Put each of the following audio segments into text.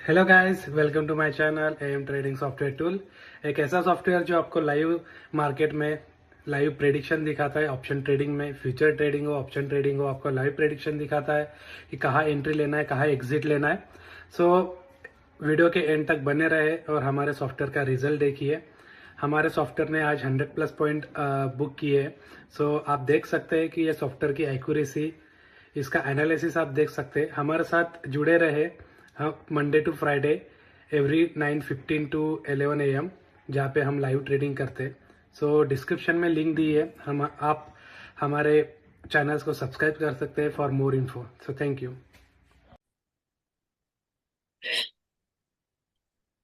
Hello guys, welcome to my channel M trading software tool. एक ऐसा software जो आपको लाइव मार्केट में लाइव प्रेडिक्शन दिखाता है। ऑप्शन ट्रेडिंग में फ्यूचर ट्रेडिंग हो, ऑप्शन ट्रेडिंग हो, आपको लाइव प्रेडिक्शन दिखाता है कि कहाँ एंट्री लेना है, कहाँ एग्जिट लेना है। सो वीडियो के एंड तक बने रहे और हमारे सॉफ्टवेयर का रिजल्ट देखिए। हमारे सॉफ्टवेयर ने आज 100+ पॉइंट बुक किए हैं। सो आप देख सकते हैं कि ये सॉफ्टवेयर की एक्यूरेसी, इसका एनालिसिस आप देख सकते हैं। हमारे साथ जुड़े रहे हम Monday to Friday every 9:15 to 11 AM, जहाँ पे हम लाइव ट्रेडिंग करते हैं। सो डिस्क्रिप्शन में लिंक दी है, हम आप हमारे चैनल्स को सब्सक्राइब कर सकते हैं for more info. So thank you.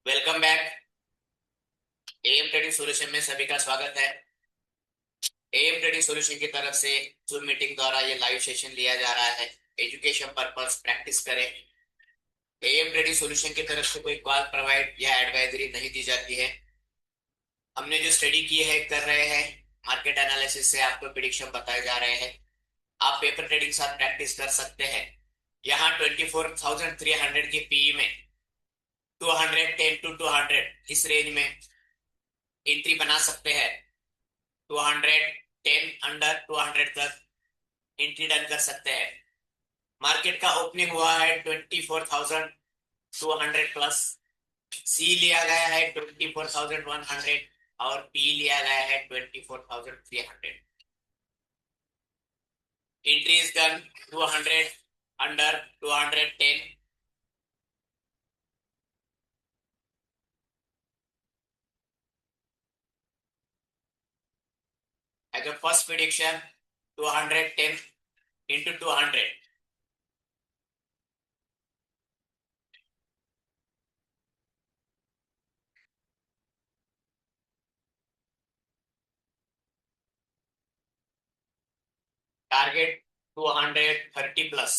Welcome back. Am trading solution में सभी का स्वागत है। एएम ट्रेडिंग सॉल्यूशन की तरफ से जूम मीटिंग द्वारा ये लाइव सेशन लिया जा रहा है। एजुकेशन पर्पस प्रैक्टिस करें। एएम ट्रेडिंग सॉल्यूशन की तरफ से कोई कॉल प्रोवाइड या एडवाइजरी नहीं दी जाती है। हमने जो स्टडी की है कर रहे हैं, मार्केट एनालिसिस से आपको प्रिडिक्शन बताए जा रहे हैं। आप पेपर ट्रेडिंग के साथ प्रैक्टिस कर सकते हैं। यहाँ 24,300 की पीई में 210 to 200 इस रेंज में एंट्री बना सकते हैं। 210 अंडर 200 तक एंट्री डन कर सकते हैं। मार्केट का ओपनिंग हुआ है 24,200 प्लस। सी लिया गया है 24,100 और पी लिया गया है 24,300। Entry is done 200 under 210। As a first prediction 210 into 200। Target 230 plus.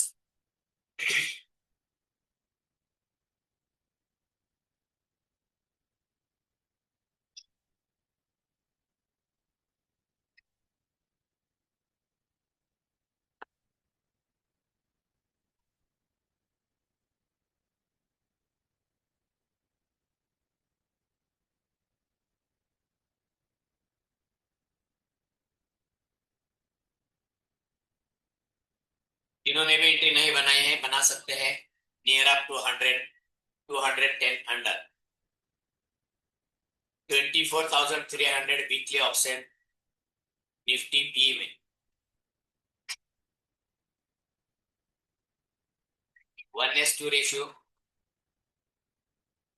जिन्होंने भी एंट्री नहीं बनाई है बना सकते हैं। Near up 200 210 under 24,300 weekly option Nifty P में। 1:2 रेशियो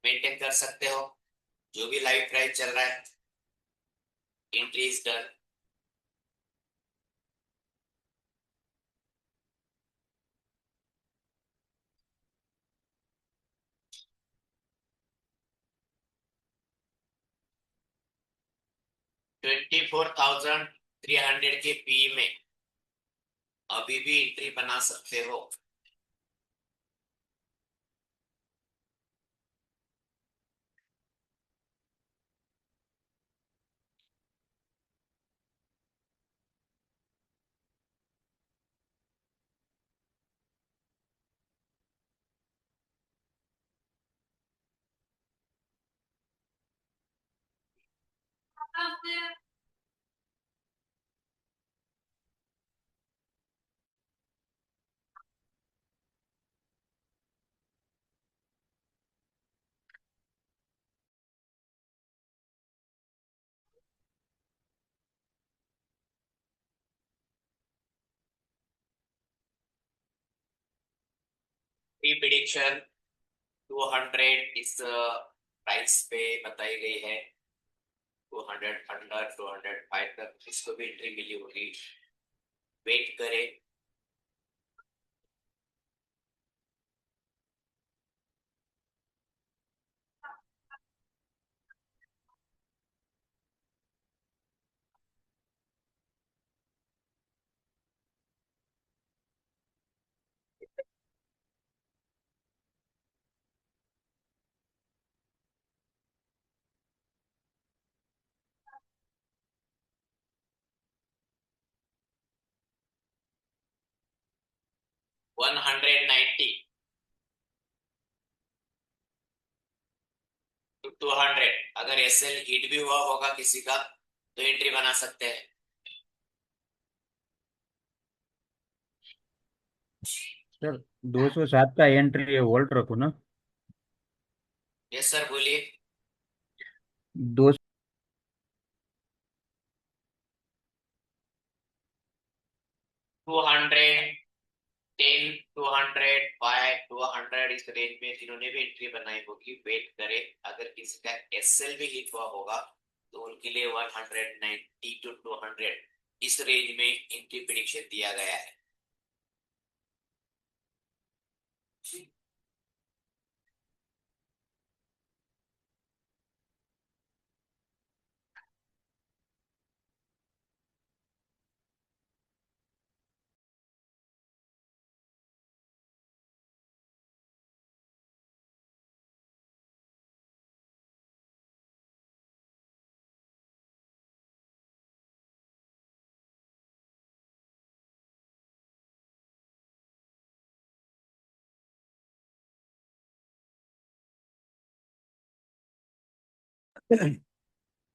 मेंटेन कर सकते हो। जो भी लाइव प्राइस चल रहा है एंट्री इज डन। 24,300 के पी में अभी भी एंट्री बना सकते हो। प्रिडिक्शन 200 इस प्राइस पे बताई गई है। 200 अंडर 205 तक इसको भी एंट्री मिली होगी। वेट करें। 190 टू 200, अगर एसएल हिट भी हुआ होगा किसी का तो एंट्री बना सकते हैं। सर 207 का एंट्री है, होल्ड रखो ना। यस सर, बोलिए। दो 200, 10, 205, 200 इस रेंज में जिन्होंने भी एंट्री बनाई होगी वेट करें। अगर किसी का एसएल भी हिट हुआ होगा तो उनके लिए 190 टू 200 इस रेंज में एंट्री प्रेडिक्शन दिया गया है।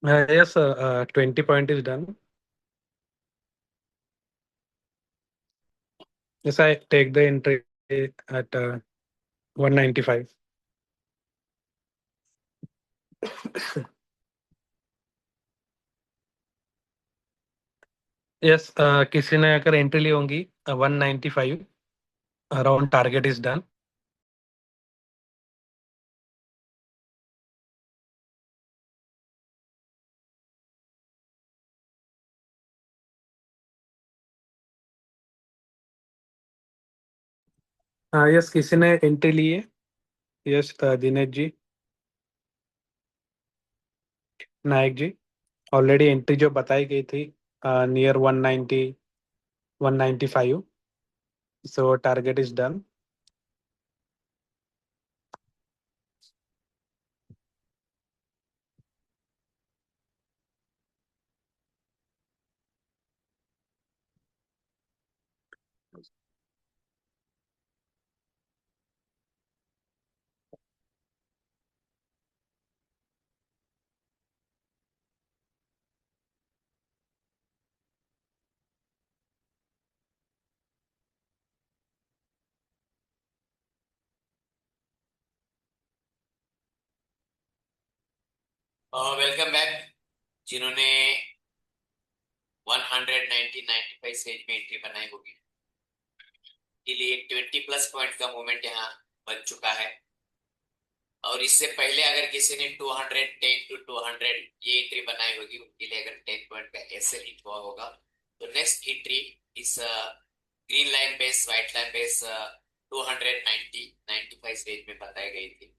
Yes, 20 point is done. Yes, I take the entry at 195. Yes, किसी ने अगर एंट्री ली होंगी 195, around target is done. Yes, किसी ने एंट्री ली है। यस, दिनेश जी, नायक जी, ऑलरेडी एंट्री जो बताई गई थी near 190, 195, so target is done. Welcome back. जिन्होंने 190, 95 से एज में एंट्री बनाई होगी के लिए 20 प्लस पॉइंट का मूवमेंट यहाँ बन चुका है। और इससे पहले अगर किसी ने 200, 10 टू 200 ये एंट्री बनाई होगी उनके लिए अगर 10 पॉइंट का एसएल हिट हुआ होगा तो नेक्स्ट एंट्री इस green line base, white line base 290, 95 range में बताई गई थी।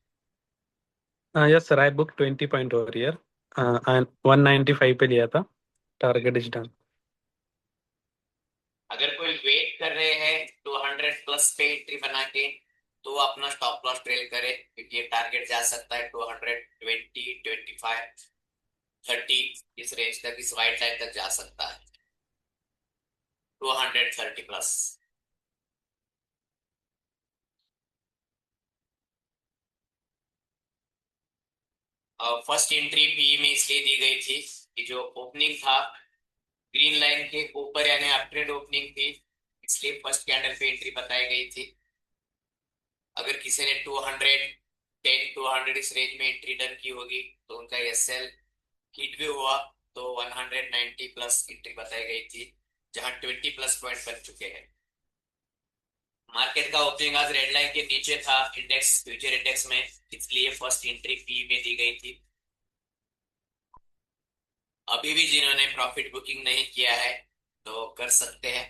Yes sir, I book 20 point over year and 195 पे लिया था। Target is done. अगर कोई वेट कर रहे हैं 200 प्लस पे एंट्री बना के तो वो अपना स्टॉप लॉस ट्रेल करे, क्योंकि ये टारगेट जा सकता है 220, 25, 30 इस रेंज तक, इस वाइट लाइन तक जा सकता है 230 प्लस। फर्स्ट एंट्री पी में इसलिए दी गई थी कि जो ओपनिंग था ग्रीन लाइन के ऊपर यानी अपट्रेंड ओपनिंग थी, इसलिए फर्स्ट कैंडल पे एंट्री बताई गई थी। अगर किसी ने 200, 10, 200 इस रेंज में एंट्री डन की होगी तो उनका एसएल हिट भी हुआ तो 190 प्लस एंट्री बताई गई थी, जहां 20 प्लस पॉइंट बन चुके हैं। मार्केट का ओपनिंग आज रेड लाइन के नीचे था इंडेक्स, फ्यूचर इंडेक्स में, इसलिए फर्स्ट एंट्री पी में दी गई थी। अभी भी जिन्होंने प्रॉफिट बुकिंग नहीं किया है तो कर सकते हैं।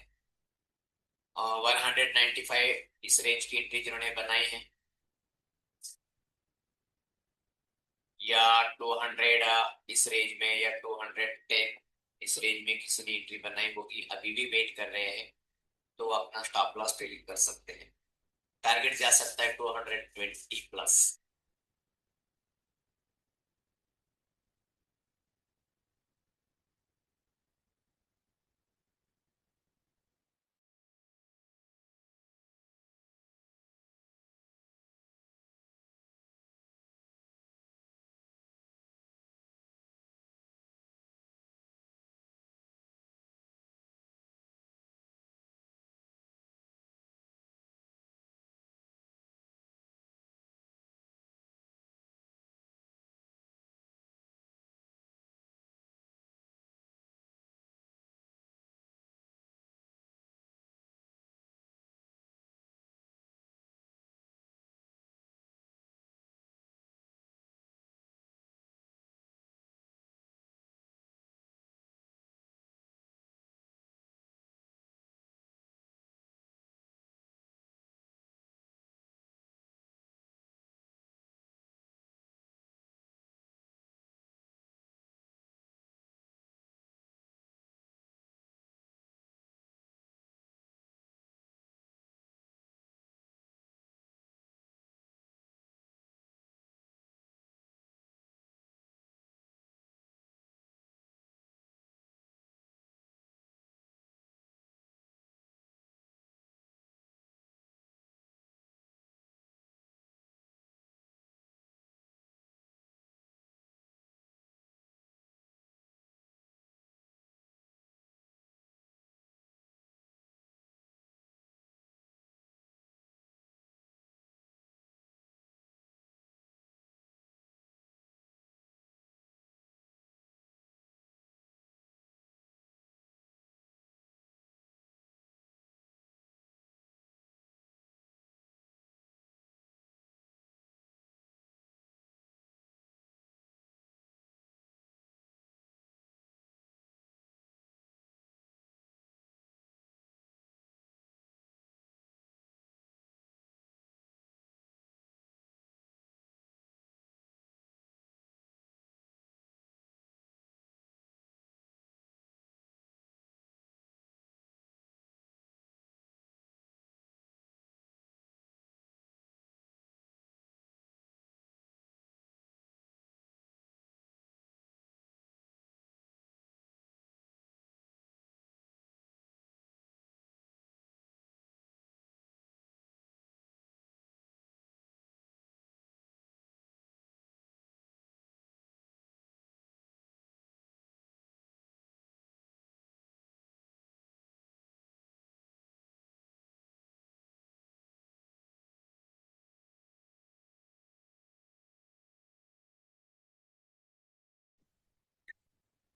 195 इस रेंज की एंट्री जिन्होंने बनाई है, या 200 इस रेंज में, या 210 इस रेंज में किसी ने एंट्री बनाई होगी अभी भी वेट कर रहे हैं तो वो अपना स्टॉप लॉस ट्रेडिंग कर सकते हैं। टारगेट जा सकता है 220 प्लस।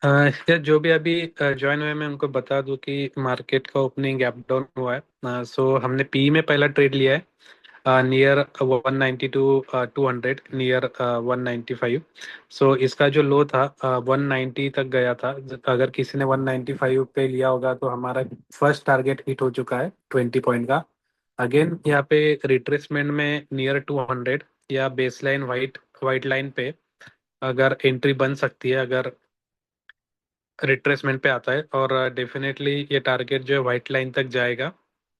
यार जो भी अभी ज्वाइन हुए मैं उनको बता दूं कि मार्केट का ओपनिंग गैप डाउन हुआ है। सो हमने पी में पहला ट्रेड लिया है नियर 190 टू 200 नियर 195। सो इसका जो लो था 190 तक गया था। अगर किसी ने 195 पे लिया होगा तो हमारा फर्स्ट टारगेट हिट हो चुका है 20 पॉइंट का। अगेन यहाँ पे रिट्रेसमेंट में नियर 200 या बेसलाइन वाइट वाइट लाइन पे अगर एंट्री बन सकती है अगर रिट्रेसमेंट पे आता है, और डेफिनेटली ये टारगेट जो है वाइट लाइन तक जाएगा।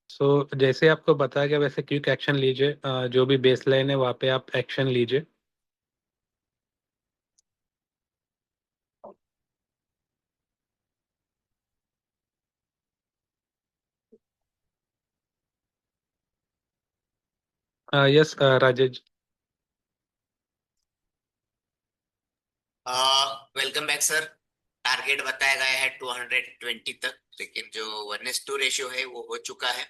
सो जैसे आपको बताया गया वैसे क्विक एक्शन लीजिए। जो भी बेस लाइन है वहाँ पे आप एक्शन लीजिए। Yes Rajesh. Welcome back sir. Target बताया गया है 220 तक, लेकिन जो 1:2 रेशियो है वो हो चुका है।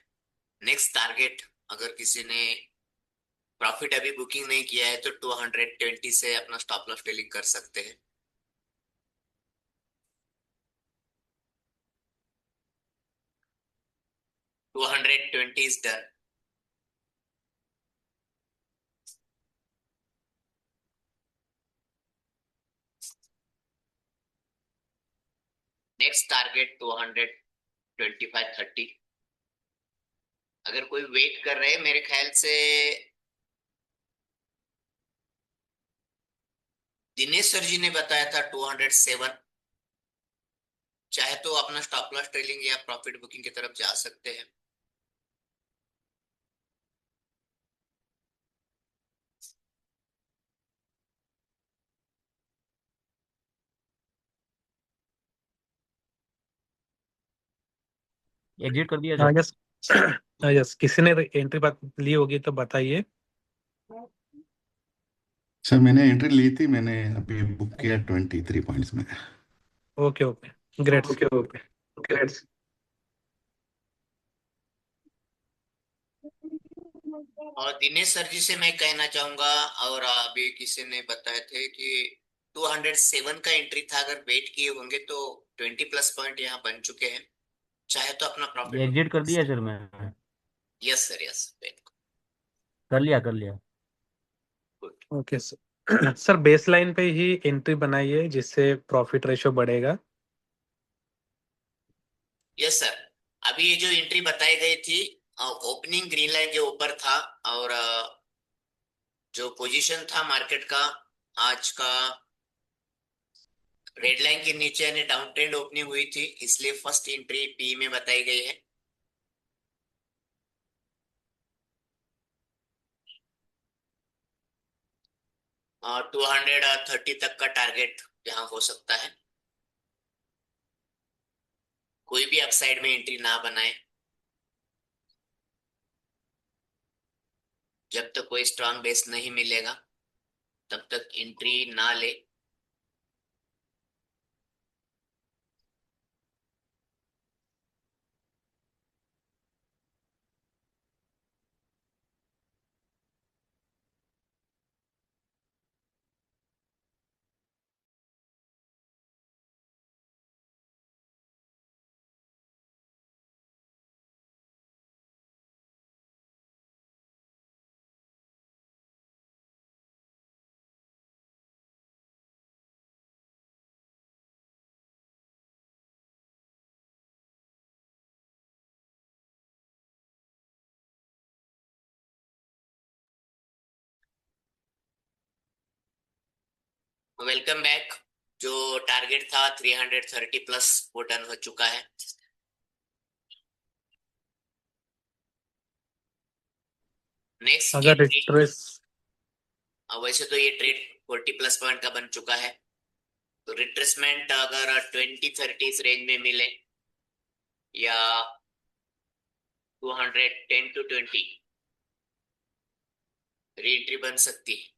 नेक्स्ट टारगेट, अगर किसी ने प्रॉफिट अभी बुकिंग नहीं किया है तो 220 से अपना स्टॉप लॉस टेलिंग कर सकते हैं। To 220 is done. Next target 225-30। अगर कोई वेट कर रहे हैं, मेरे ख्याल से दिनेश सर जी ने बताया था 207। चाहे तो अपना स्टॉप लॉस ट्रेलिंग या प्रॉफिट बुकिंग की तरफ जा सकते हैं। एग्जिट कर दिया हाँ सर। यस। यस, किसी ने एंट्री ली होगी तो बताइए। सर मैंने एंट्री ली थी, मैंने अभी बुक किया 23 पॉइंट्स में। Okay okay, great. Okay okay great. और दिनेश सर जी से मैं कहना चाहूंगा, और अभी किसी ने बताए थे कि 207 का एंट्री था, अगर वेट किए होंगे तो 20 प्लस पॉइंट यहाँ बन चुके हैं। चाहे तो अपना प्रॉफिट एग्जिट कर दिया बुकिंग। सर मैं। यस सर, यस, बिल्कुल। कर लिया कर लिया। Good. Okay sir. Sir base line पे ही एंट्री बनाइए जिससे प्रॉफिट रेशो बढ़ेगा। Yes sir. अभी ये जो एंट्री बताई गई थी, ओपनिंग ग्रीन लाइन के ऊपर था, और जो पोजीशन था मार्केट का आज का, रेड लाइन के नीचे यानी डाउन ट्रेंड ओपनिंग हुई थी, इसलिए फर्स्ट एंट्री पी में बताई गई है। 230 तक का टारगेट यहाँ हो सकता है। कोई भी अपसाइड में एंट्री ना बनाए जब तक कोई स्ट्रांग बेस नहीं मिलेगा, तब तक एंट्री ना ले। Welcome back. जो टारगेट था 330 प्लस, वो डन हो चुका है। नेक्स्ट अगर एंट्री, रिट्रेस वैसे तो ये ट्रेड 40 प्लस पॉइंट का बन चुका है, तो रिट्रेसमेंट अगर 20-30 इस रेंज में मिले, या 210-20 री एंट्री बन सकती है।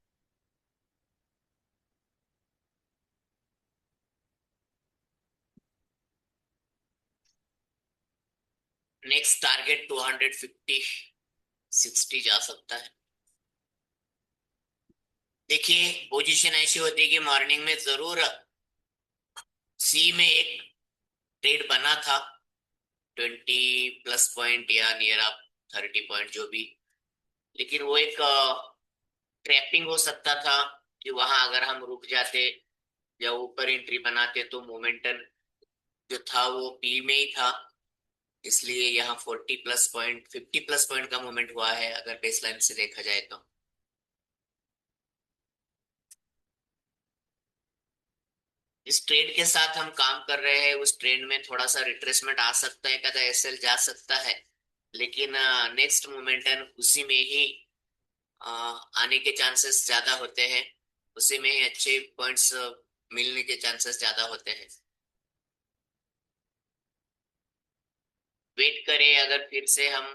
नेक्स्ट टारगेट 250-60 जा सकता है। देखिए, पोजीशन ऐसी होती है कि मॉर्निंग में जरूर सी में एक ट्रेड बना था 20+ पॉइंट या नियर अप 30 पॉइंट जो भी, लेकिन वो एक ट्रैपिंग हो सकता था कि वहां अगर हम रुक जाते या ऊपर एंट्री बनाते तो मोमेंटम जो था वो पी में ही था, इसलिए यहाँ 40+ पॉइंट 50+ पॉइंट का मूवमेंट हुआ है अगर बेसलाइन से देखा जाए तो। इस ट्रेड के साथ हम काम कर रहे हैं, उस ट्रेड में थोड़ा सा रिट्रेसमेंट आ सकता है, कदा एसएल जा सकता है, लेकिन नेक्स्ट मोमेंटम उसी में ही आने के चांसेस ज्यादा होते हैं, उसी में ही अच्छे पॉइंट्स मिलने के चांसेस ज्यादा होते हैं। वेट करें, अगर फिर से हम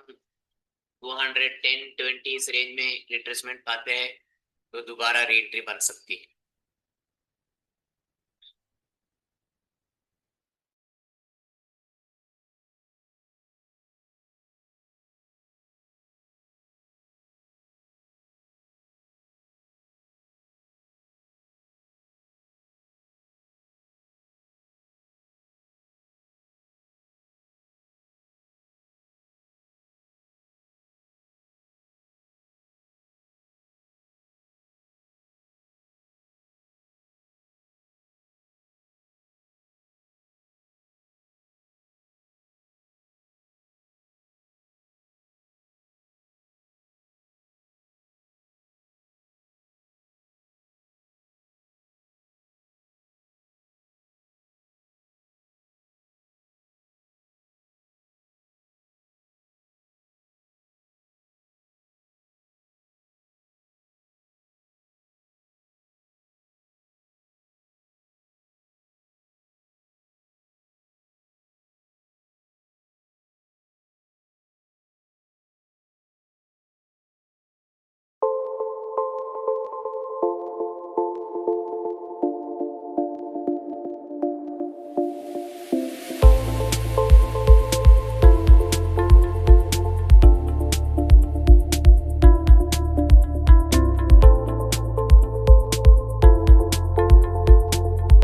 210-20 इस रेंज में रिट्रेसमेंट पाते हैं तो दोबारा री एंट्री बन सकती है।